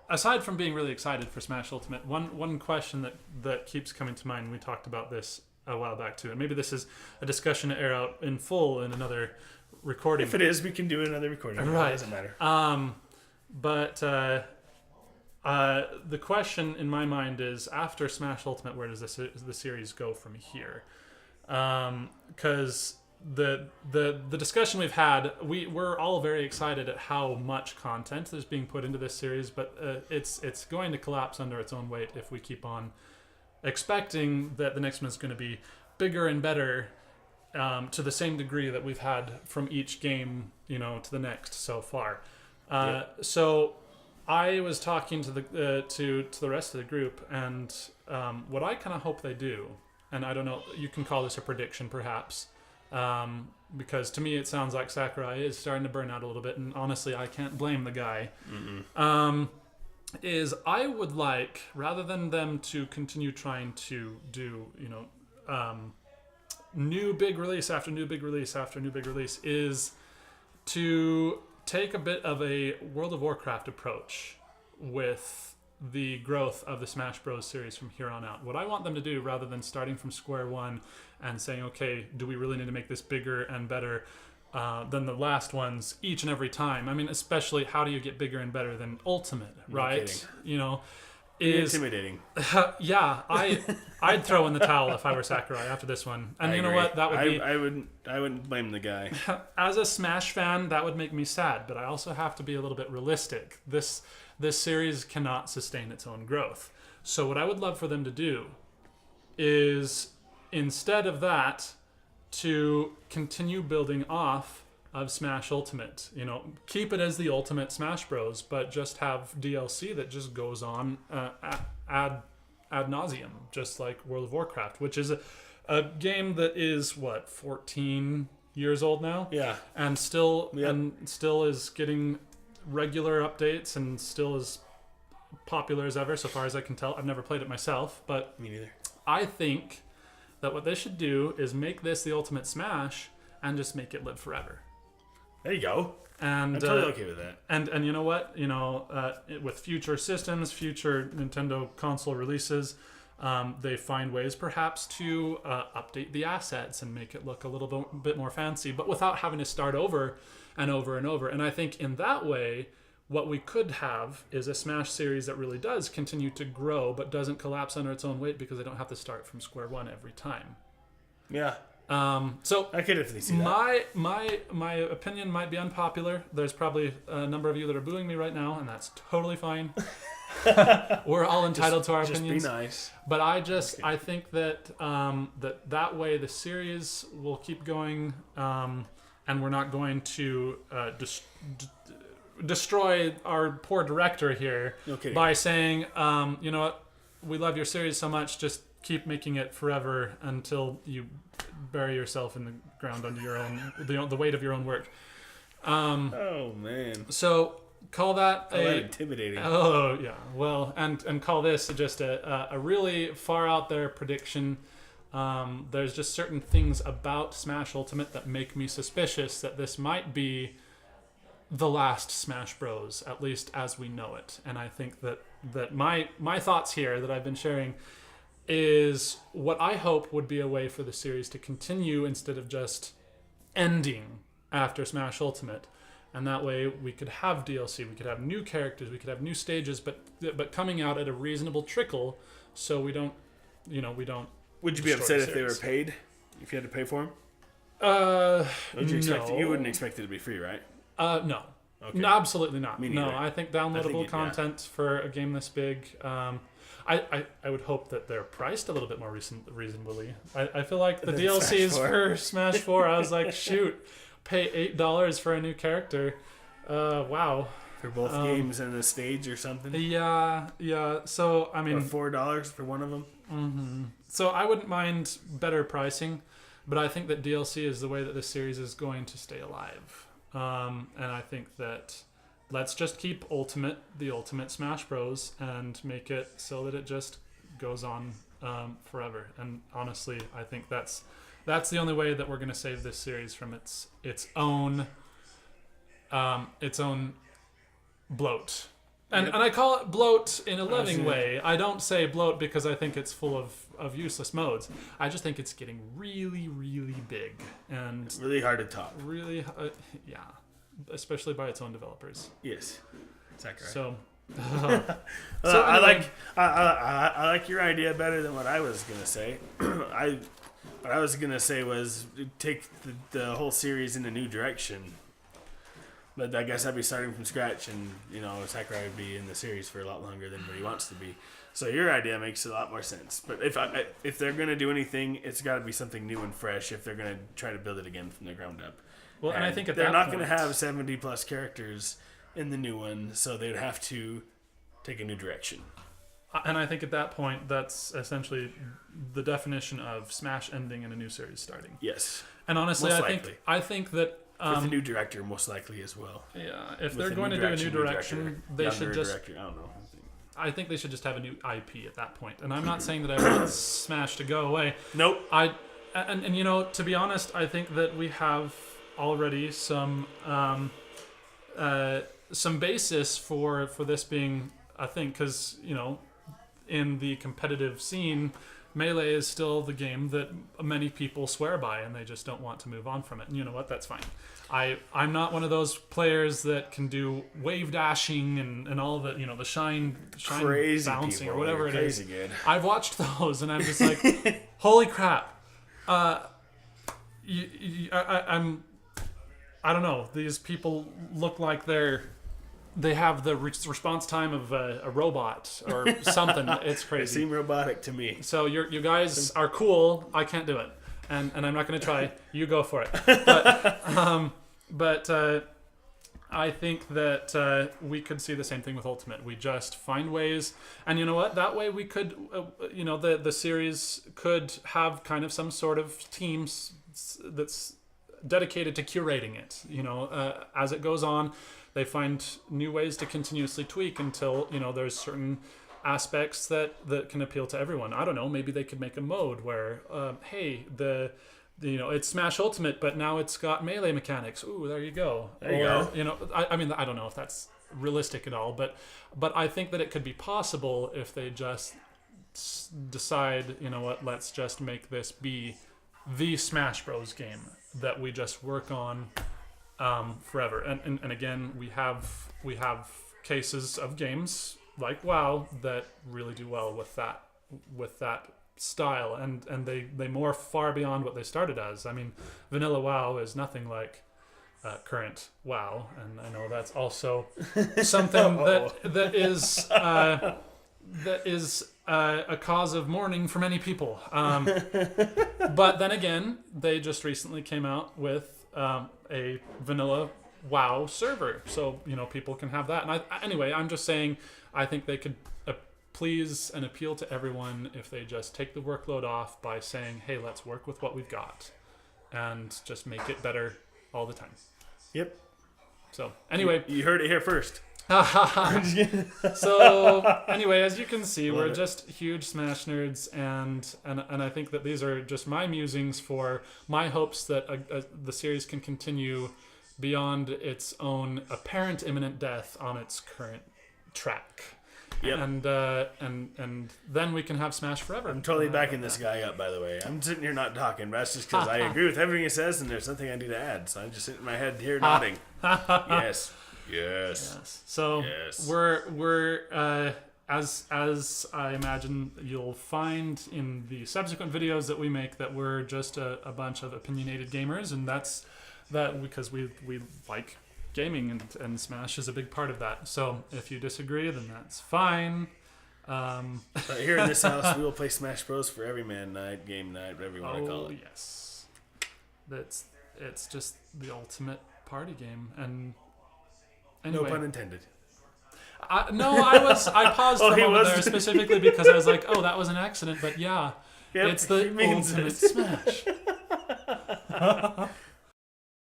aside from being really excited for Smash Ultimate, one question that keeps coming to mind. We talked about this a while back too, and maybe this is a discussion to air out in full in another recording. If it is, we can do another recording. Right. It doesn't matter. But the question in my mind is, after Smash Ultimate, where does the series go from here? Because the discussion we've had, we're all very excited at how much content there's being put into this series, but it's going to collapse under its own weight if we keep on expecting that the next one is going to be bigger and better to the same degree that we've had from each game, to the next so far. So I was talking to the rest of the group, and what I kind of hope they do, and I don't know, you can call this a prediction perhaps, because to me it sounds like Sakurai is starting to burn out a little bit, and honestly I can't blame the guy. Is I would like, rather than them to continue trying to do new big release after new big release after new big release, is to take a bit of a World of Warcraft approach with the growth of the Smash Bros. Series from here on out. What I want them to do, rather than starting from square one and saying, okay, do we really need to make this bigger and better than the last ones each and every time? I mean, especially, how do you get bigger and better than Ultimate, right? Kidding. Is intimidating. Yeah, I'd throw in the towel if I were Sakurai after this one. And you know what? That would be. I wouldn't blame the guy. As a Smash fan, that would make me sad, but I also have to be a little bit realistic. This series cannot sustain its own growth. So what I would love for them to do is, instead of that, to continue building off of Smash Ultimate. Keep it as the Ultimate Smash Bros, but just have DLC that just goes on ad nauseum, just like World of Warcraft, which is a game that is 14 years old now. Yeah, and still is getting regular updates and still as popular as ever, so far as I can tell. I've never played it myself, but me neither. I think that what they should do is make this the Ultimate Smash and just make it live forever. There you go. And I'm totally okay with that. And you know what? With future systems, future Nintendo console releases, they find ways perhaps to update the assets and make it look a little bit more fancy, but without having to start over and over and over. And I think in that way, what we could have is a Smash series that really does continue to grow, but doesn't collapse under its own weight because they don't have to start from square one every time. Yeah. So I could definitely see that. My opinion might be unpopular. There's probably a number of you that are booing me right now, and that's totally fine. We're all entitled to our opinions. Just be nice. But I think that that way the series will keep going, and we're not going to destroy our poor director here by saying, you know what, we love your series so much, just keep making it forever until you bury yourself in the ground under your own the weight of your own work. Oh man. So call that intimidating. Oh yeah. Well, and call this just a really far out there prediction. There's just certain things about Smash Ultimate that make me suspicious that this might be the last Smash Bros, at least as we know it. And I think that my thoughts here that I've been sharing is what I hope would be a way for the series to continue instead of just ending after Smash Ultimate. And that way we could have DLC, we could have new characters, we could have new stages, but coming out at a reasonable trickle, so we don't. Would you be upset if they were paid? If you had to pay for them? You wouldn't expect it to be free, right? No. Okay. No, absolutely not. Me No, neither. I think downloadable content for a game this big. I would hope that they're priced a little bit more reasonably. I feel like the DLCs for Smash 4, I was like, shoot, pay $8 for a new character. Wow. For both games and a stage or something? Yeah. So, I mean... Or $4 for one of them? Mm-hmm. So I wouldn't mind better pricing, but I think that DLC is the way that this series is going to stay alive. And I think that let's just keep the Ultimate Smash Bros. And make it so that it just goes on forever. And honestly, I think that's the only way that we're going to save this series from its own bloat. And I call it bloat in a loving way. I don't say bloat because I think it's full of useless modes. I just think it's getting really, really big and really hard to top. Really, yeah, especially by its own developers. Yes, exactly. So, anyway. I like your idea better than what I was gonna say. What I was gonna say was take the whole series in a new direction. But I guess I'd be starting from scratch, and Sakurai would be in the series for a lot longer than what he wants to be. So your idea makes a lot more sense. But if they're gonna do anything, it's got to be something new and fresh. If they're gonna try to build it again from the ground up, well, and I think they're not gonna have 70+ characters in the new one, so they'd have to take a new direction. And I think at that point, that's essentially the definition of Smash ending and a new series starting. Yes, and honestly, I think that. With a new director, most likely as well. Yeah, if they're going to do a new direction, they should just. I don't know. I think they should just have a new IP at that point. And I'm not saying that I want Smash to go away. Nope. And to be honest, I think that we have already some basis for this being a thing, because in the competitive scene, Melee is still the game that many people swear by, and they just don't want to move on from it. And you know what? That's fine. I'm not one of those players that can do wave dashing and all the the shine crazy bouncing people, or whatever it is. Good. I've watched those, and I'm just like, holy crap! I don't know. These people look like they have the response time of a robot or something. It's crazy. They seem robotic to me. So you guys are cool. I can't do it, and I'm not going to try. You go for it. But I think that we could see the same thing with Ultimate. We just find ways, and you know what? That way we could, the series could have kind of some sort of team that's dedicated to curating it. As it goes on. They find new ways to continuously tweak until there's certain aspects that can appeal to everyone. I don't know. Maybe they could make a mode where, hey, it's Smash Ultimate, but now it's got Melee mechanics. Ooh, there you go. There you go. I mean, I don't know if that's realistic at all, but I think that it could be possible if they just decide, let's just make this be the Smash Bros. Game that we just work on. Forever, and again, we have cases of games like WoW that really do well with that style, and they morph far beyond what they started as. I mean, vanilla WoW is nothing like current WoW, and I know that's also something that is a cause of mourning for many people. But then again, they just recently came out with a vanilla WoW server, so people can have that. And anyway, I'm just saying, I think they could please and appeal to everyone if they just take the workload off by saying, hey, let's work with what we've got and just make it better all the time. Yep. So anyway, you heard it here first. So anyway, as you can see, we're just huge Smash nerds, and I think that these are just my musings for my hopes that the series can continue beyond its own apparent imminent death on its current track. Yep. And then we can have Smash forever. I'm totally backing this guy up, by the way. I'm sitting here not talking, but that's just because I agree with everything he says, and there's nothing I need to add. So I'm just sitting in my head here nodding. Yes. So we're as I imagine you'll find in the subsequent videos that we make that we're just a bunch of opinionated gamers, and that's because we like gaming, and Smash is a big part of that. So if you disagree, then that's fine. But here in this house, we will play Smash Bros. For every man night, game night, whatever you want to call it. Yes, it's just the ultimate party game, and anyway. No pun intended. I paused for a moment there specifically because I was like, oh, that was an accident, but yeah, it's the ultimate Smash.